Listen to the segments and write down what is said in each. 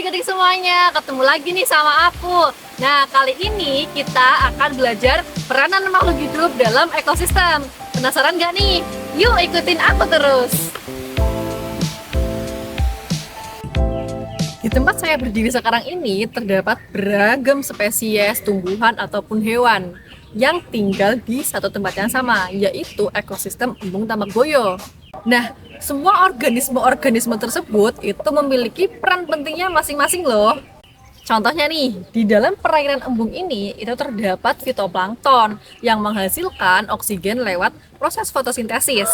adik-adik semuanya, ketemu lagi nih sama aku. Nah, kali ini kita akan belajar peranan makhluk hidup dalam ekosistem. Penasaran gak nih? Yuk ikutin aku terus. Di tempat saya berdiri sekarang ini terdapat beragam spesies tumbuhan ataupun hewan yang tinggal di satu tempat yang sama, yaitu ekosistem Embung Tambak Boyo. Nah, semua organisme-organisme tersebut itu memiliki peran pentingnya masing-masing loh. Contohnya nih, di dalam perairan embung ini itu terdapat fitoplankton yang menghasilkan oksigen lewat proses fotosintesis.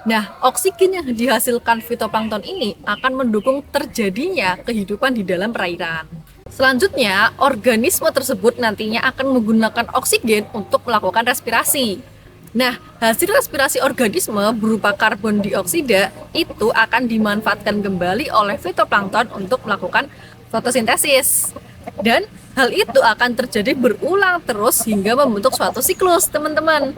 Nah, oksigen yang dihasilkan fitoplankton ini akan mendukung terjadinya kehidupan di dalam perairan. Selanjutnya, organisme tersebut nantinya akan menggunakan oksigen untuk melakukan respirasi. Nah, hasil respirasi organisme berupa karbon dioksida itu akan dimanfaatkan kembali oleh fitoplankton untuk melakukan fotosintesis. Dan hal itu akan terjadi berulang terus hingga membentuk suatu siklus, teman-teman.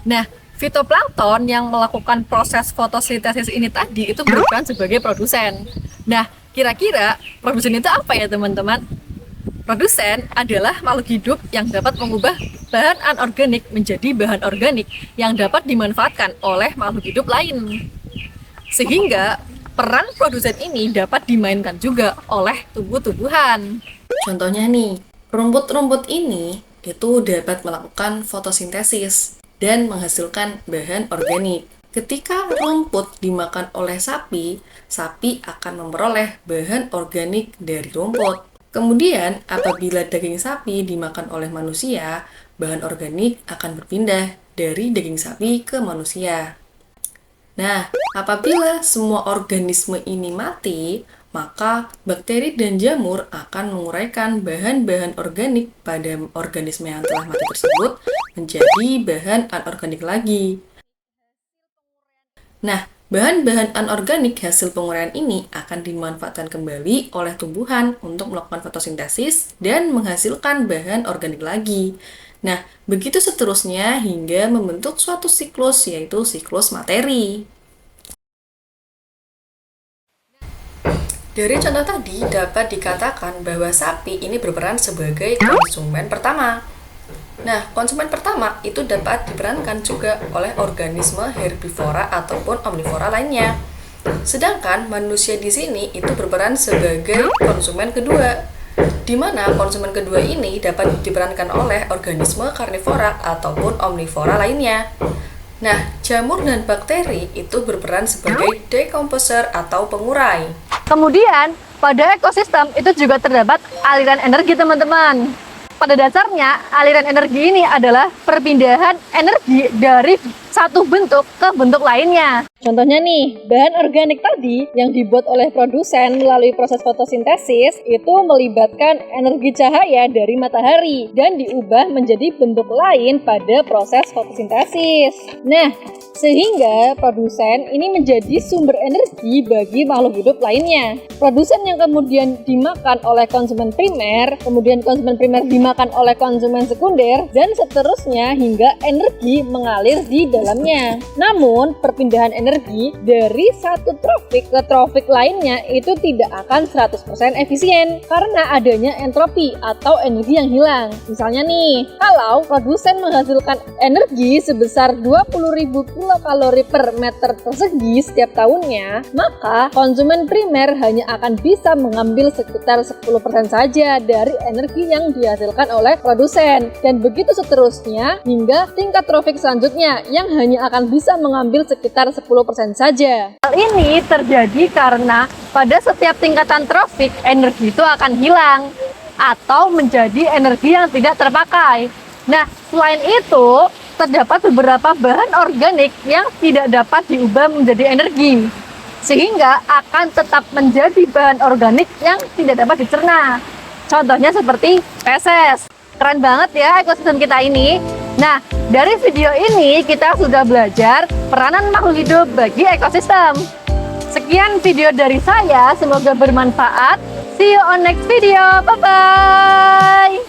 Nah, fitoplankton yang melakukan proses fotosintesis ini tadi itu berperan sebagai produsen. Nah, kira-kira produsen itu apa ya, teman-teman? Produsen adalah makhluk hidup yang dapat mengubah bahan anorganik menjadi bahan organik yang dapat dimanfaatkan oleh makhluk hidup lain. Sehingga peran produsen ini dapat dimainkan juga oleh tumbuh-tumbuhan. Contohnya nih, rumput-rumput ini itu dapat melakukan fotosintesis dan menghasilkan bahan organik. Ketika rumput dimakan oleh sapi, sapi akan memperoleh bahan organik dari rumput. Kemudian, apabila daging sapi dimakan oleh manusia, bahan organik akan berpindah dari daging sapi ke manusia. Nah, apabila semua organisme ini mati, maka bakteri dan jamur akan menguraikan bahan-bahan organik pada organisme yang telah mati tersebut menjadi bahan anorganik lagi. Nah, bahan-bahan anorganik hasil penguraian ini akan dimanfaatkan kembali oleh tumbuhan untuk melakukan fotosintesis dan menghasilkan bahan organik lagi. Nah, begitu seterusnya hingga membentuk suatu siklus, yaitu siklus materi. Dari contoh tadi dapat dikatakan bahwa sapi ini berperan sebagai konsumen pertama. Nah, konsumen pertama itu dapat diperankan juga oleh organisme herbivora ataupun omnivora lainnya. Sedangkan manusia di sini itu berperan sebagai konsumen kedua, di mana konsumen kedua ini dapat diperankan oleh organisme karnivora ataupun omnivora lainnya. Nah, jamur dan bakteri itu berperan sebagai decomposer atau pengurai. Kemudian, pada ekosistem itu juga terdapat aliran energi, teman-teman. Pada dasarnya, aliran energi ini adalah perpindahan energi dari satu bentuk ke bentuk lainnya. Contohnya nih, bahan organik tadi yang dibuat oleh produsen melalui proses fotosintesis itu melibatkan energi cahaya dari matahari dan diubah menjadi bentuk lain pada proses fotosintesis. Nah, sehingga produsen ini menjadi sumber energi bagi makhluk hidup lainnya. Produsen yang kemudian dimakan oleh konsumen primer, kemudian konsumen primer dimakan oleh konsumen sekunder, dan seterusnya hingga energi mengalir di dalamnya. Namun, perpindahan energi dari satu trofik ke trofik lainnya itu tidak akan 100% efisien karena adanya entropi atau energi yang hilang. Misalnya nih, kalau produsen menghasilkan energi sebesar 20.000 kilokalori per meter persegi setiap tahunnya, maka konsumen primer hanya akan bisa mengambil sekitar 10% saja dari energi yang dihasilkan oleh produsen, dan begitu seterusnya hingga tingkat trofik selanjutnya yang hanya akan bisa mengambil sekitar 10% saja. Hal ini terjadi karena pada setiap tingkatan trofik energi itu akan hilang atau menjadi energi yang tidak terpakai. Nah, selain itu terdapat beberapa bahan organik yang tidak dapat diubah menjadi energi, sehingga akan tetap menjadi bahan organik yang tidak dapat dicerna. Contohnya seperti feses. Keren banget ya ekosistem kita ini. Nah, dari video ini kita sudah belajar peranan makhluk hidup bagi ekosistem. Sekian video dari saya, semoga bermanfaat. See you on next video. Bye-bye.